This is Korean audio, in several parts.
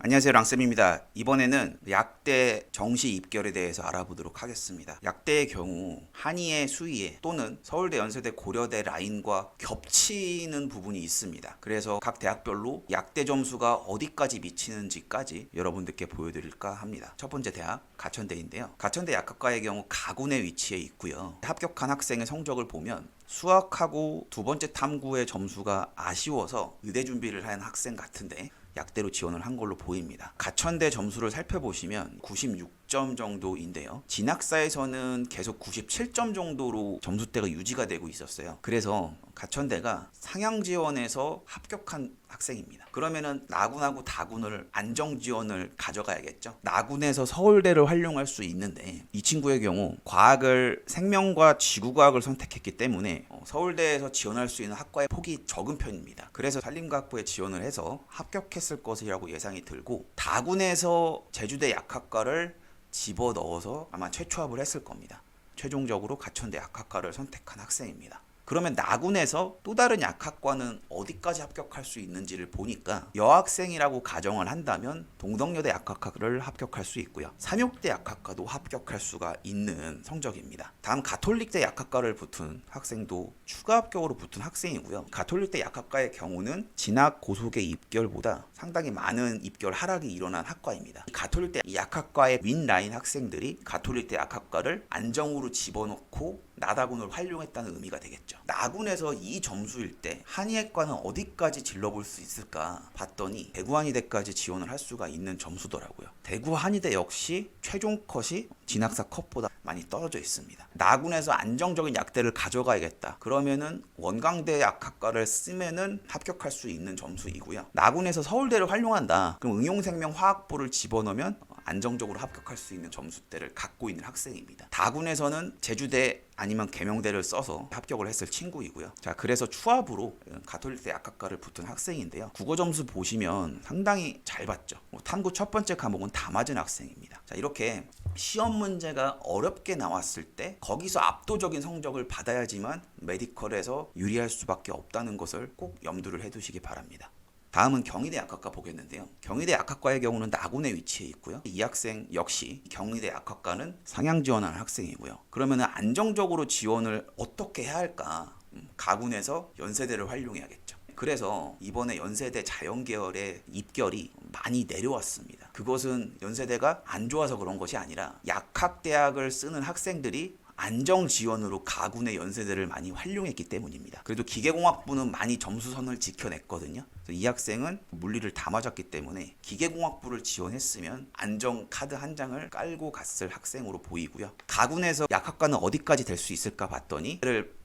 안녕하세요, 랑쌤입니다. 이번에는 약대 정시 입결에 대해서 알아보도록 하겠습니다. 약대의 경우 한의의 수의에 또는 서울대, 연세대, 고려대 라인과 겹치는 부분이 있습니다. 그래서 각 대학별로 약대 점수가 어디까지 미치는지까지 여러분들께 보여드릴까 합니다. 첫 번째 대학 가천대인데요. 가천대 약학과의 경우 가군에 위치해 있고요. 합격한 학생의 성적을 보면 수학하고 두 번째 탐구의 점수가 아쉬워서 의대 준비를 한 학생 같은데 약대로 지원을 한 걸로 보입니다. 가천대 점수를 살펴보시면 96점 정도인데요. 진학사에서는 계속 97점 정도로 점수대가 유지가 되고 있었어요. 그래서 가천대가 상향 지원에서 합격한 학생입니다. 그러면은 나군하고 다군을 안정 지원을 가져가야겠죠. 나군에서 서울대를 활용할 수 있는데 이 친구의 경우 과학을 생명과 지구과학을 선택했기 때문에 서울대에서 지원할 수 있는 학과의 폭이 적은 편입니다. 그래서 산림과학부에 지원을 해서 합격했을 것이라고 예상이 들고 다군에서 제주대 약학과를 집어넣어서 아마 최초합을 했을 겁니다. 최종적으로 가천대 약학과를 선택한 학생입니다. 그러면 나군에서 또 다른 약학과는 어디까지 합격할 수 있는지를 보니까 여학생이라고 가정을 한다면 동덕여대 약학과를 합격할 수 있고요. 삼육대 약학과도 합격할 수가 있는 성적입니다. 다음 가톨릭대 약학과를 붙은 학생도 추가 합격으로 붙은 학생이고요. 가톨릭대 약학과의 경우는 진학 고속의 입결보다 상당히 많은 입결 하락이 일어난 학과입니다. 가톨릭대 약학과의 윗라인 학생들이 가톨릭대 약학과를 안정으로 집어넣고 나다군을 활용했다는 의미가 되겠죠. 나군에서 이 점수일 때 한의학과는 어디까지 질러볼 수 있을까 봤더니 대구 한의대까지 지원을 할 수가 있는 점수더라고요. 대구 한의대 역시 최종 컷이 진학사 컷보다 많이 떨어져 있습니다. 나군에서 안정적인 약대를 가져가야겠다. 그러면은 원광대 약학과를 쓰면은 합격할 수 있는 점수이고요. 나군에서 서울대를 활용한다. 그럼 응용생명화학부를 집어넣으면 안정적으로 합격할 수 있는 점수대를 갖고 있는 학생입니다. 다군에서는 제주대 아니면 계명대를 써서 합격을 했을 친구이고요. 자, 그래서 추합으로 가톨릭대 약학과를 붙은 학생인데요. 국어 점수 보시면 상당히 잘 봤죠. 탐구 첫 번째 과목은 다 맞은 학생입니다. 자, 이렇게 시험 문제가 어렵게 나왔을 때 거기서 압도적인 성적을 받아야지만 메디컬에서 유리할 수밖에 없다는 것을 꼭 염두를 해두시기 바랍니다. 다음은 경희대 약학과 보겠는데요. 경희대 약학과의 경우는 나군에 위치해 있고요. 이 학생 역시 경희대 약학과는 상향 지원하는 학생이고요. 그러면 안정적으로 지원을 어떻게 해야 할까? 가군에서 연세대를 활용해야겠죠. 그래서 이번에 연세대 자연계열의 입결이 많이 내려왔습니다. 그것은 연세대가 안 좋아서 그런 것이 아니라 약학대학을 쓰는 학생들이 안정 지원으로 가군의 연세대를 많이 활용했기 때문입니다. 그래도 기계공학부는 많이 점수선을 지켜냈거든요. 이 학생은 물리를 다 맞았기 때문에 기계공학부를 지원했으면 안정 카드 한 장을 깔고 갔을 학생으로 보이고요. 가군에서 약학과는 어디까지 될 수 있을까 봤더니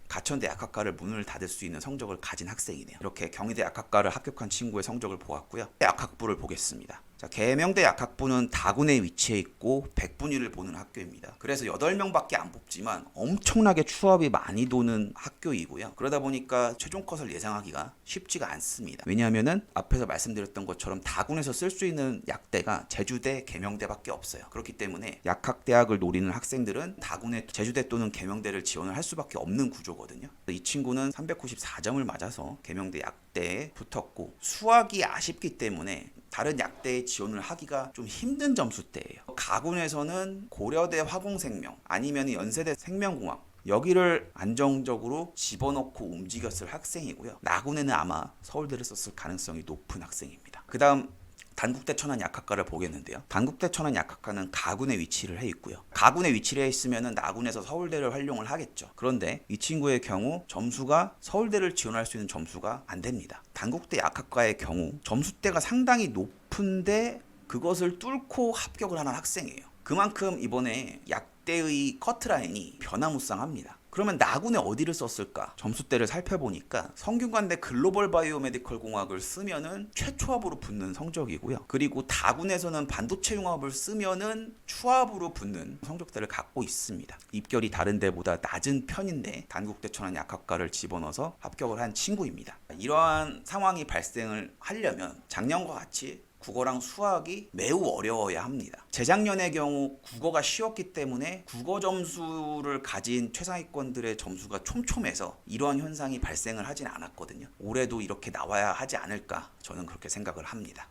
가천대 약학과를 문을 닫을 수 있는 성적을 가진 학생이네요. 이렇게 경희대 약학과를 합격한 친구의 성적을 보았고요. 약학부를 보겠습니다. 자, 계명대 약학부는 다군에 위치해 있고 100분위를 보는 학교입니다. 그래서 8명밖에 안 뽑지만 엄청나게 추합이 많이 도는 학교이고요. 그러다 보니까 최종 컷을 예상하기가 쉽지가 않습니다. 왜냐하면은 앞에서 말씀드렸던 것처럼 다군에서 쓸 수 있는 약대가 제주대, 계명대밖에 없어요. 그렇기 때문에 약학대학을 노리는 학생들은 다군의 제주대 또는 계명대를 지원을 할 수밖에 없는 구조거든요. 이 친구는 394점을 맞아서 계명대 약대에 붙었고 수학이 아쉽기 때문에 다른 약대에 지원을 하기가 좀 힘든 점수대예요. 가군에서는 고려대 화공생명 아니면 연세대 생명공학 여기를 안정적으로 집어넣고 움직였을 학생이고요. 나군에는 아마 서울대를 썼을 가능성이 높은 학생입니다. 그 다음 단국대 천안약학과를 보겠는데요. 단국대 천안약학과는 가군에 위치를 해 있고요. 가군에 위치를 해 있으면 나군에서 서울대를 활용을 하겠죠. 그런데 이 친구의 경우 점수가 서울대를 지원할 수 있는 점수가 안 됩니다. 단국대 약학과의 경우 점수대가 상당히 높은데 그것을 뚫고 합격을 하는 학생이에요. 그만큼 이번에 약대의 커트라인이 변화무쌍합니다. 그러면 나군에 어디를 썼을까? 점수대를 살펴보니까 성균관대 글로벌 바이오메디컬 공학을 쓰면은 최초합으로 붙는 성적이고요. 그리고 다군에서는 반도체 융합을 쓰면은 추합으로 붙는 성적대를 갖고 있습니다. 입결이 다른 데보다 낮은 편인데 단국대 천안약학과를 집어넣어서 합격을 한 친구입니다. 이러한 상황이 발생을 하려면 작년과 같이 국어랑 수학이 매우 어려워야 합니다. 재작년의 경우 국어가 쉬웠기 때문에 국어 점수를 가진 최상위권들의 점수가 촘촘해서 이러한 현상이 발생을 하진 않았거든요. 올해도 이렇게 나와야 하지 않을까 저는 그렇게 생각을 합니다.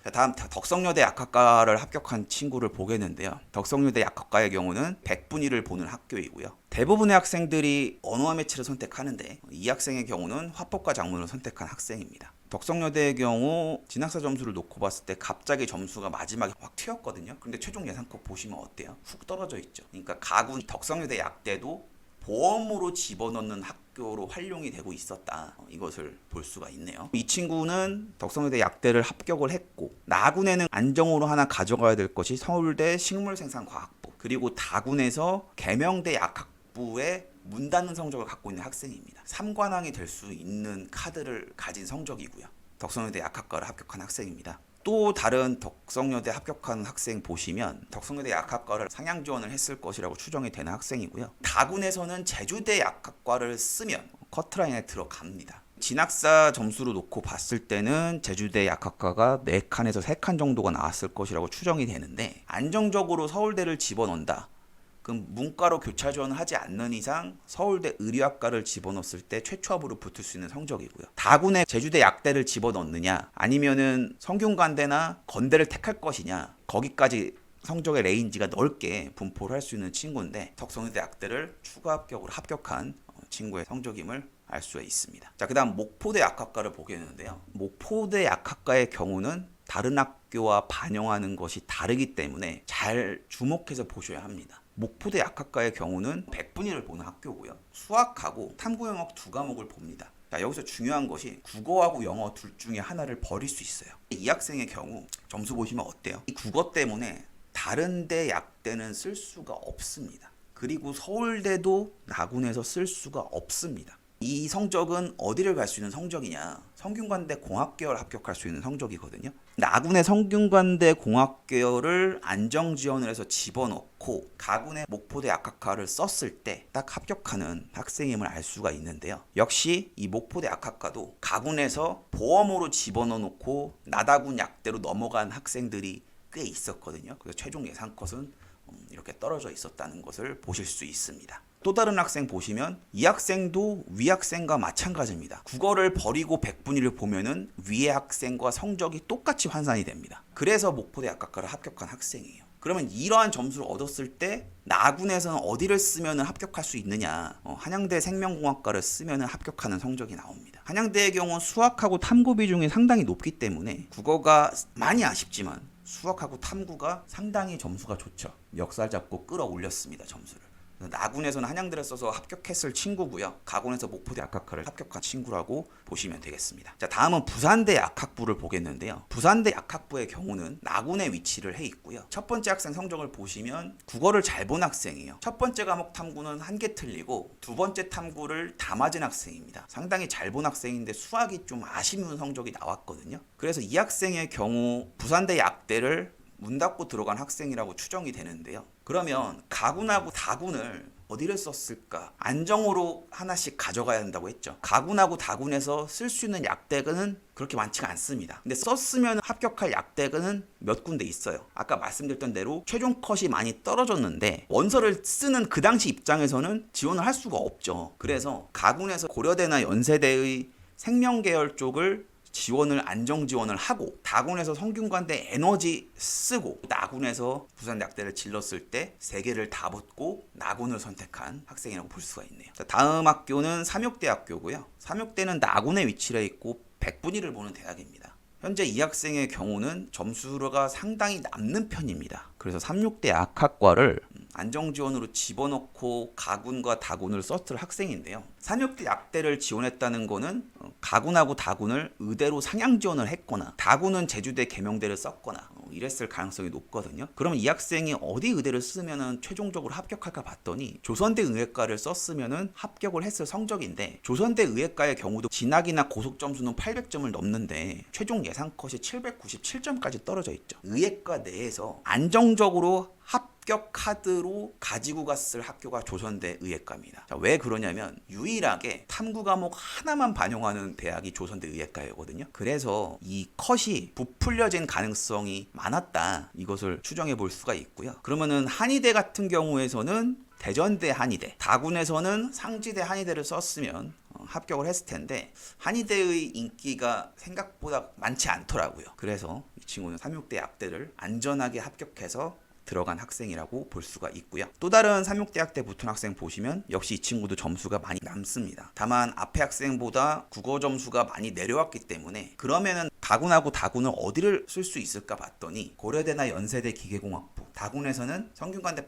자, 다음 덕성여대 약학과를 합격한 친구를 보겠는데요. 덕성여대 약학과의 경우는 100분위를 보는 학교이고요. 대부분의 학생들이 언어와 매체를 선택하는데 이 학생의 경우는 화법과 작문을 선택한 학생입니다. 덕성여대의 경우 진학사 점수를 놓고 봤을 때 갑자기 점수가 마지막에 확 튀었거든요. 근데 최종 예상컷 보시면 어때요? 훅 떨어져 있죠. 그러니까 가군 덕성여대 약대도 보험으로 집어넣는 학교로 활용이 되고 있었다. 이것을 볼 수가 있네요. 이 친구는 덕성여대 약대를 합격을 했고 나군에는 안정으로 하나 가져가야 될 것이 서울대 식물생산과학부 그리고 다군에서 계명대 약학부에 문 닫는 성적을 갖고 있는 학생입니다. 3관왕이 될 수 있는 카드를 가진 성적이고요. 덕성여대 약학과를 합격한 학생입니다. 또 다른 덕성여대 합격한 학생 보시면 덕성여대 약학과를 상향 지원을 했을 것이라고 추정이 되는 학생이고요. 다군에서는 제주대 약학과를 쓰면 커트라인에 들어갑니다. 진학사 점수로 놓고 봤을 때는 제주대 약학과가 4칸에서 3칸 정도가 나왔을 것이라고 추정이 되는데 안정적으로 서울대를 집어넣는다. 그럼 문과로 교차 지원을 하지 않는 이상 서울대 의료학과를 집어넣었을 때 최초합으로 붙을 수 있는 성적이고요. 다군에 제주대 약대를 집어넣느냐 아니면은 성균관대나 건대를 택할 것이냐 거기까지 성적의 레인지가 넓게 분포를 할 수 있는 친구인데 덕성여대 약대를 추가 합격으로 합격한 친구의 성적임을 알 수가 있습니다. 자, 그다음 목포대 약학과를 보겠는데요. 목포대 약학과의 경우는 다른 학교와 반영하는 것이 다르기 때문에 잘 주목해서 보셔야 합니다. 목포대 약학과의 경우는 100분위를 보는 학교고요. 수학하고 탐구 영역 2과목을 봅니다. 자, 여기서 중요한 것이 국어하고 영어 둘 중에 하나를 버릴 수 있어요. 이 학생의 경우 점수 보시면 어때요? 이 국어 때문에 다른 대 약대는 쓸 수가 없습니다. 그리고 서울대도 나군에서 쓸 수가 없습니다. 이 성적은 어디를 갈 수 있는 성적이냐? 성균관대 공학계열 합격할 수 있는 성적이거든요. 나군의 성균관대 공학계열을 안정지원을 해서 집어넣고 가군의 목포대 약학과를 썼을 때 딱 합격하는 학생임을 알 수가 있는데요. 역시 이 목포대 약학과도 가군에서 보험으로 집어넣어 놓고 나다군 약대로 넘어간 학생들이 꽤 있었거든요. 그래서 최종 예상컷은 이렇게 떨어져 있었다는 것을 보실 수 있습니다. 또 다른 학생 보시면 이 학생도 위 학생과 마찬가지입니다. 국어를 버리고 100분위를 보면은 위의 학생과 성적이 똑같이 환산이 됩니다. 그래서 목포대 약학과를 합격한 학생이에요. 그러면 이러한 점수를 얻었을 때 나군에서는 어디를 쓰면 합격할 수 있느냐? 한양대 생명공학과를 쓰면 합격하는 성적이 나옵니다. 한양대의 경우 수학하고 탐구 비중이 상당히 높기 때문에 국어가 많이 아쉽지만 수학하고 탐구가 상당히 점수가 좋죠. 멱살 잡고 끌어올렸습니다. 점수를. 나군에서는 한양대를 써서 합격했을 친구고요. 가군에서 목포대 약학과를 합격한 친구라고 보시면 되겠습니다. 자, 다음은 부산대 약학부를 보겠는데요. 부산대 약학부의 경우는 나군에 위치를 해 있고요. 첫 번째 학생 성적을 보시면 국어를 잘 본 학생이에요. 첫 번째 과목 탐구는 1개 틀리고 두 번째 탐구를 다 맞은 학생입니다. 상당히 잘 본 학생인데 수학이 좀 아쉬운 성적이 나왔거든요. 그래서 이 학생의 경우 부산대 약대를 문 닫고 들어간 학생이라고 추정이 되는데요. 그러면 가군하고 다군을 어디를 썼을까? 안정으로 하나씩 가져가야 한다고 했죠. 가군하고 다군에서 쓸 수 있는 약대는 그렇게 많지가 않습니다. 근데 썼으면 합격할 약대는 몇 군데 있어요. 아까 말씀드렸던 대로 최종 컷이 많이 떨어졌는데 원서를 쓰는 그 당시 입장에서는 지원을 할 수가 없죠. 그래서 가군에서 고려대나 연세대의 생명계열 쪽을 지원을 안정 지원을 하고 다군에서 성균관대 에너지 쓰고 나군에서 부산 약대를 질렀을 때 3개를 다 붙고 나군을 선택한 학생이라고 볼 수가 있네요. 자, 다음 학교는 삼육대학교고요. 삼육대는 나군에 위치해 있고 100분위를 보는 대학입니다. 현재 이 학생의 경우는 점수가 상당히 남는 편입니다. 그래서 삼육대 약학과를 안정 지원으로 집어넣고 가군과 다군을 썼을 학생인데요. 삼육대 약대를 지원했다는 거는 가군하고 다군을 의대로 상향 지원을 했거나 다군은 제주대 계명대를 썼거나 이랬을 가능성이 높거든요. 그러면 이 학생이 어디 의대를 쓰면은 최종적으로 합격할까 봤더니 조선대 의예과를 썼으면은 합격을 했을 성적인데 조선대 의예과의 경우도 진학이나 고속 점수는 800점을 넘는데 최종 예상 컷이 797점까지 떨어져 있죠. 의예과 내에서 안정적으로 합격 카드로 가지고 갔을 학교가 조선대 의예과입니다. 자, 왜 그러냐면 유일하게 탐구 과목 하나만 반영하는 대학이 조선대 의예과거든요. 그래서 이 컷이 부풀려진 가능성이 많았다. 이것을 추정해 볼 수가 있고요. 그러면은 한의대 같은 경우에서는 대전대 한의대, 다군에서는 상지대 한의대를 썼으면 합격을 했을 텐데 한의대의 인기가 생각보다 많지 않더라고요. 그래서 이 친구는 삼육대 약대를 안전하게 합격해서 들어간 학생이라고 볼 수가 있고요. 또 다른 삼육대학대 붙은 학생 보시면 역시 이 친구도 점수가 많이 남습니다. 다만 앞에 학생보다 국어 점수가 많이 내려왔기 때문에 그러면은 가군하고 다군을 어디를 쓸 수 있을까 봤더니 고려대나 연세대 기계공학부, 다군에서는 성균관대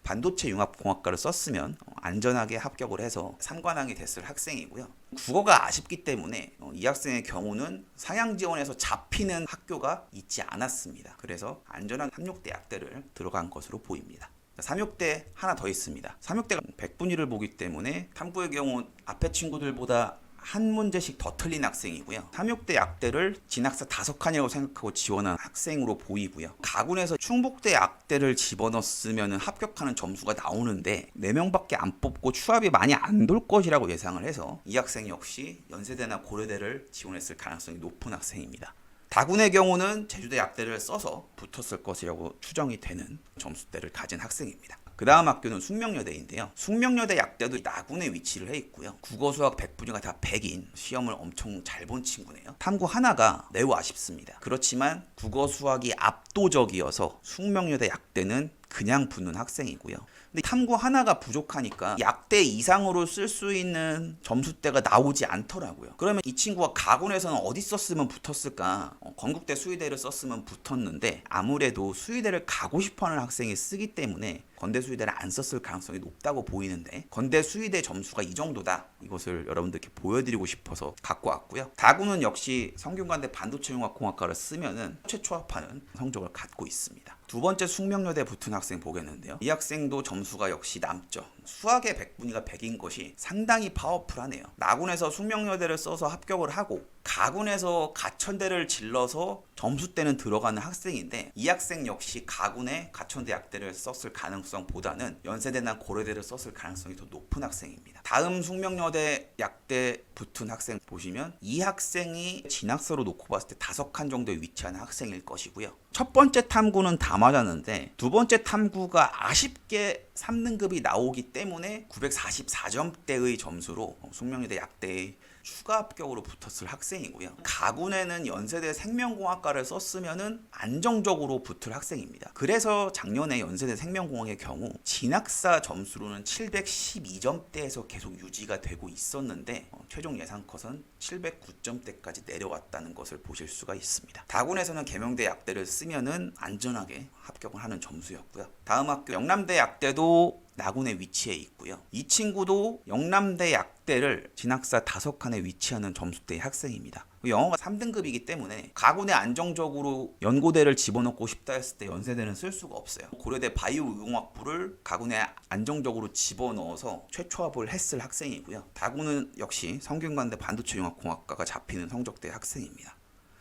반도체융합공학과를 썼으면 안전하게 합격을 해서 3관왕이 됐을 학생이고요. 국어가 아쉽기 때문에 이 학생의 경우는 상향 지원에서 잡히는 학교가 있지 않았습니다. 그래서 안전한 삼육대학대를 들어간 것으로 보입니다. 삼육대 하나 더 있습니다. 삼육대가 100분위를 보기 때문에 탐구의 경우 앞에 친구들보다 한 문제씩 더 틀린 학생이고요. 삼육대 약대를 진학사 5칸이라고 생각하고 지원한 학생으로 보이고요. 가군에서 충북대 약대를 집어넣었으면 합격하는 점수가 나오는데 4명밖에 안 뽑고 추합이 많이 안 돌 것이라고 예상을 해서 이 학생 역시 연세대나 고려대를 지원했을 가능성이 높은 학생입니다. 다군의 경우는 제주대 약대를 써서 붙었을 것이라고 추정이 되는 점수대를 가진 학생입니다. 그 다음 학교는 숙명여대인데요. 숙명여대 약대도 나군에 위치를 해 있고요. 국어 수학 100분위가 다 100인 시험을 엄청 잘 본 친구네요. 탐구 하나가 매우 아쉽습니다. 그렇지만 국어 수학이 압도적이어서 숙명여대 약대는 그냥 붙는 학생이고요. 근데 탐구 하나가 부족하니까 약대 이상으로 쓸 수 있는 점수대가 나오지 않더라고요. 그러면 이 친구가 가군에서는 어디 썼으면 붙었을까? 건국대 수의대를 썼으면 붙었는데 아무래도 수의대를 가고 싶어하는 학생이 쓰기 때문에 건대 수의대를 안 썼을 가능성이 높다고 보이는데 건대 수의대 점수가 이 정도다. 이것을 여러분들께 보여드리고 싶어서 갖고 왔고요. 다군은 역시 성균관대 반도체융합공학과를 쓰면은 최초합하는 성적을 갖고 있습니다. 두 번째 숙명여대 붙은 학생 보겠는데요. 이 학생도 점수가 역시 남죠. 수학의 100분위가 100인 것이 상당히 파워풀하네요. 나군에서 숙명여대를 써서 합격을 하고 가군에서 가천대를 질러서 점수대는 들어가는 학생인데 이 학생 역시 가군에 가천대 약대를 썼을 가능성보다는 연세대나 고려대를 썼을 가능성이 더 높은 학생입니다. 다음 숙명여대 약대 붙은 학생 보시면 이 학생이 진학서로 놓고 봤을 때 5칸 정도에 위치하는 학생일 것이고요. 첫 번째 탐구는 다 맞았는데 두 번째 탐구가 아쉽게 3등급이 나오기 때문에 944점대의 점수로 숙명여대 약대의 추가 합격으로 붙었을 학생이고요. 가군에는 연세대 생명공학과를 썼으면은 안정적으로 붙을 학생입니다. 그래서 작년에 연세대 생명공학의 경우 진학사 점수로는 712점대에서 계속 유지가 되고 있었는데 최종 예상 컷은 709점대까지 내려왔다는 것을 보실 수가 있습니다. 다군에서는 계명대 약대를 쓰면은 안전하게 합격을 하는 점수였고요. 다음 학교 영남대 약대도 나군에 위치해 있고요. 이 친구도 영남대 약대를 진학사 5칸에 위치하는 점수대의 학생입니다. 영어가 3등급이기 때문에 가군에 안정적으로 연고대를 집어넣고 싶다 했을 때 연세대는 쓸 수가 없어요. 고려대 바이오의공학부를 가군에 안정적으로 집어넣어서 최초합을 했을 학생이고요. 다군은 역시 성균관대 반도체융합공학과가 잡히는 성적대의 학생입니다.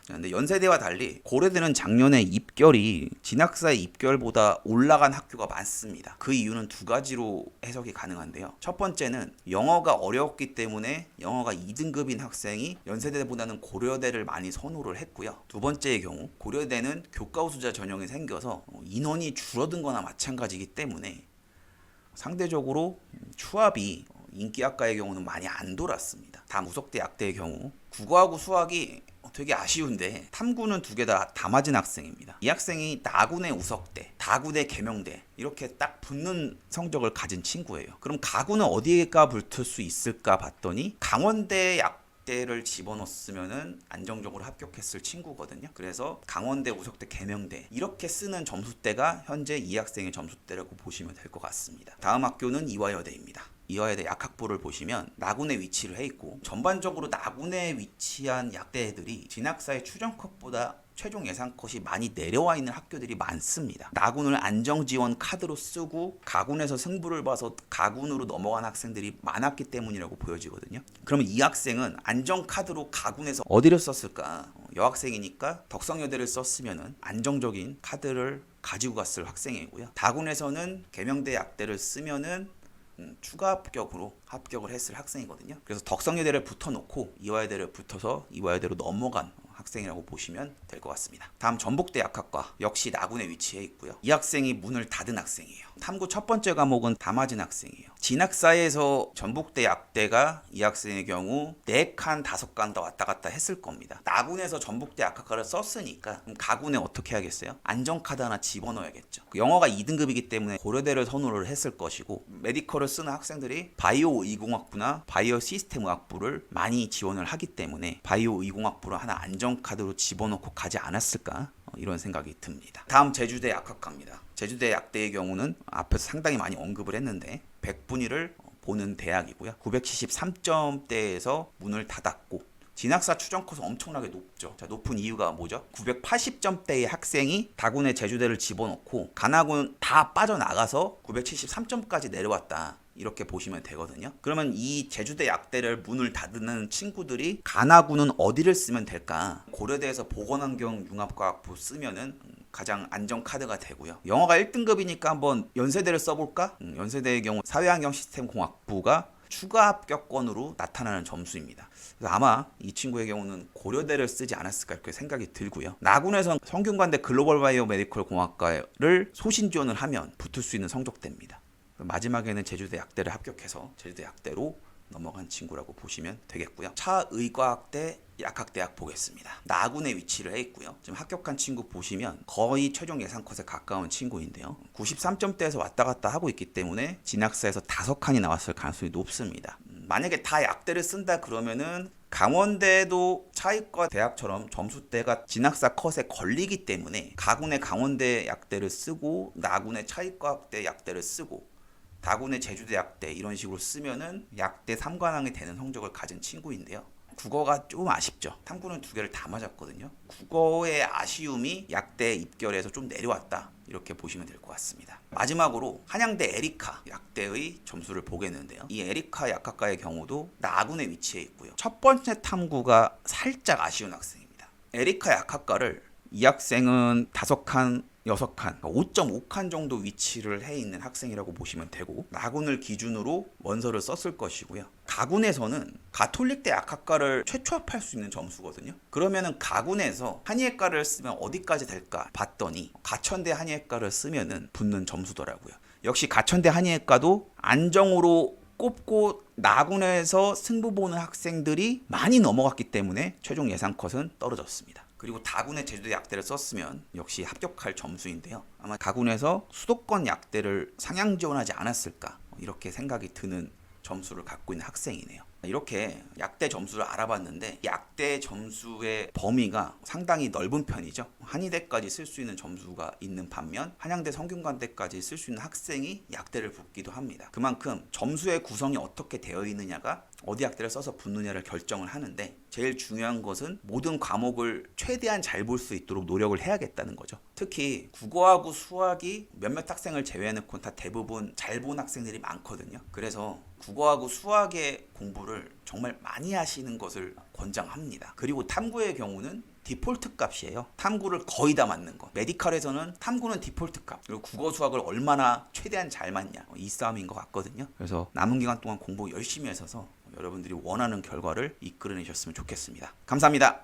근데 연세대와 달리 고려대는 작년에 입결이 진학사의 입결보다 올라간 학교가 많습니다. 그 이유는 두 가지로 해석이 가능한데요. 첫 번째는 영어가 어려웠기 때문에 영어가 2등급인 학생이 연세대보다는 고려대를 많이 선호를 했고요. 두 번째의 경우 고려대는 교과 우수자 전형이 생겨서 인원이 줄어든 거나 마찬가지이기 때문에 상대적으로 추합이 인기학과의 경우는 많이 안 돌았습니다. 다음 우석대 약대의 경우 국어하고 수학이 되게 아쉬운데 탐구는 두 개 다 맞은 학생입니다. 이 학생이 나군의 우석대, 다군의 계명대 이렇게 딱 붙는 성적을 가진 친구예요. 그럼 가군은 어디가 붙을 수 있을까 봤더니 강원대 약대를 집어넣었으면은 안정적으로 합격했을 친구거든요. 그래서 강원대, 우석대, 계명대 이렇게 쓰는 점수대가 현재 이 학생의 점수대라고 보시면 될 것 같습니다. 다음 학교는 이화여대입니다. 이화여대 약학부를 보시면 나군에 위치를 해 있고 전반적으로 나군에 위치한 약대들이 진학사의 추정컷보다 최종 예상컷이 많이 내려와 있는 학교들이 많습니다. 나군을 안정지원 카드로 쓰고 가군에서 승부를 봐서 가군으로 넘어간 학생들이 많았기 때문이라고 보여지거든요. 그러면 이 학생은 안정카드로 가군에서 어디를 썼을까? 여학생이니까 덕성여대를 썼으면 안정적인 카드를 가지고 갔을 학생이고요. 다군에서는 계명대 약대를 쓰면은 추가 합격으로 합격을 했을 학생이거든요. 그래서 덕성여대를 붙어놓고 이화여대를 붙어서 이화여대로 넘어간 학생이라고 보시면 될 것 같습니다. 다음 전북대 약학과 역시 나군에 위치해 있고요. 이 학생이 문을 닫은 학생이에요. 탐구 첫 번째 과목은 다 맞은 학생이에요. 진학사에서 전북대 약대가 이 학생의 경우 4칸 5칸 더 왔다 갔다 했을 겁니다. 나군에서 전북대 약학과를 썼으니까 그럼 가군에 어떻게 하겠어요? 안전카드 하나 집어넣어야겠죠. 영어가 2등급이기 때문에 고려대를 선호를 했을 것이고, 메디컬을 쓰는 학생들이 바이오 이공학부나 바이오 시스템 의학부를 많이 지원을 하기 때문에 바이오 이공학부를 하나 안전카드로 집어넣고 가지 않았을까, 이런 생각이 듭니다. 다음 제주대 약학과입니다. 제주대 약대의 경우는 앞에서 상당히 많이 언급을 했는데 100분위를 보는 대학이고요. 973점대에서 문을 닫았고, 진학사 추정 컷은 엄청나게 높죠. 자, 높은 이유가 뭐죠? 980점대의 학생이 다군의 제주대를 집어넣고 간학군 다 빠져나가서 973점까지 내려왔다, 이렇게 보시면 되거든요. 그러면 이 제주대 약대를 문을 닫는 친구들이 간학군은 어디를 쓰면 될까? 고려대에서 보건환경융합과학부 쓰면은 가장 안전카드가 되고요. 영어가 1등급이니까 한번 연세대를 써볼까? 연세대의 경우 사회환경시스템공학부가 추가 합격권으로 나타나는 점수입니다. 그래서 아마 이 친구의 경우는 고려대를 쓰지 않았을까, 이렇게 생각이 들고요. 나군에서 성균관대 글로벌 바이오 메디컬 공학과를 소신 지원을 하면 붙을 수 있는 성적대입니다. 마지막에는 제주대 약대를 합격해서 제주대 약대로 넘어간 친구라고 보시면 되겠고요. 차의과학대 약학대학 보겠습니다. 나군에 위치를 해 있고요. 지금 합격한 친구 보시면 거의 최종 예상 컷에 가까운 친구인데요. 93점대에서 왔다 갔다 하고 있기 때문에 진학사에서 5칸이 나왔을 가능성이 높습니다. 만약에 다 약대를 쓴다 그러면은 강원대도 차의과 대학처럼 점수대가 진학사 컷에 걸리기 때문에 가군의 강원대 약대를 쓰고 나군의 차의과학대 약대를 쓰고 다군의 제주대 약대 이런 식으로 쓰면은 약대 3관왕이 되는 성적을 가진 친구인데요. 국어가 조금 아쉽죠. 탐구는 2개를 다 맞았거든요. 국어의 아쉬움이 약대 입결에서 좀 내려왔다, 이렇게 보시면 될 것 같습니다. 마지막으로 한양대 에리카 약대의 점수를 보겠는데요. 이 에리카 약학과의 경우도 나군에 위치해 있고요. 첫 번째 탐구가 살짝 아쉬운 학생입니다. 에리카 약학과를 이 학생은 5칸 6칸, 5.5칸 정도 위치를 해 있는 학생이라고 보시면 되고, 나군을 기준으로 원서를 썼을 것이고요. 가군에서는 가톨릭대 약학과를 최초합할 수 있는 점수거든요. 그러면은 가군에서 한의학과를 쓰면 어디까지 될까 봤더니 가천대 한의학과를 쓰면은 붙는 점수더라고요. 역시 가천대 한의학과도 안정으로 꼽고 나군에서 승부 보는 학생들이 많이 넘어갔기 때문에 최종 예상 컷은 떨어졌습니다. 그리고 다군의 제주대 약대를 썼으면 역시 합격할 점수인데요. 아마 가군에서 수도권 약대를 상향 지원하지 않았을까, 이렇게 생각이 드는 점수를 갖고 있는 학생이네요. 이렇게 약대 점수를 알아봤는데 약대 점수의 범위가 상당히 넓은 편이죠. 한의대까지 쓸 수 있는 점수가 있는 반면 한양대 성균관대까지 쓸 수 있는 학생이 약대를 붙기도 합니다. 그만큼 점수의 구성이 어떻게 되어 있느냐가 어디 학대를 써서 붙느냐를 결정을 하는데, 제일 중요한 것은 모든 과목을 최대한 잘 볼 수 있도록 노력을 해야겠다는 거죠. 특히 국어하고 수학이 몇몇 학생을 제외해놓고 다 대부분 잘 본 학생들이 많거든요. 그래서 국어하고 수학의 공부를 정말 많이 하시는 것을 권장합니다. 그리고 탐구의 경우는 디폴트 값이에요. 탐구를 거의 다 맞는 거. 메디컬에서는 탐구는 디폴트 값. 그리고 국어 수학을 얼마나 최대한 잘 맞냐, 이 싸움인 것 같거든요. 그래서 남은 기간 동안 공부 열심히 하셔서 여러분들이 원하는 결과를 이끌어내셨으면 좋겠습니다. 감사합니다.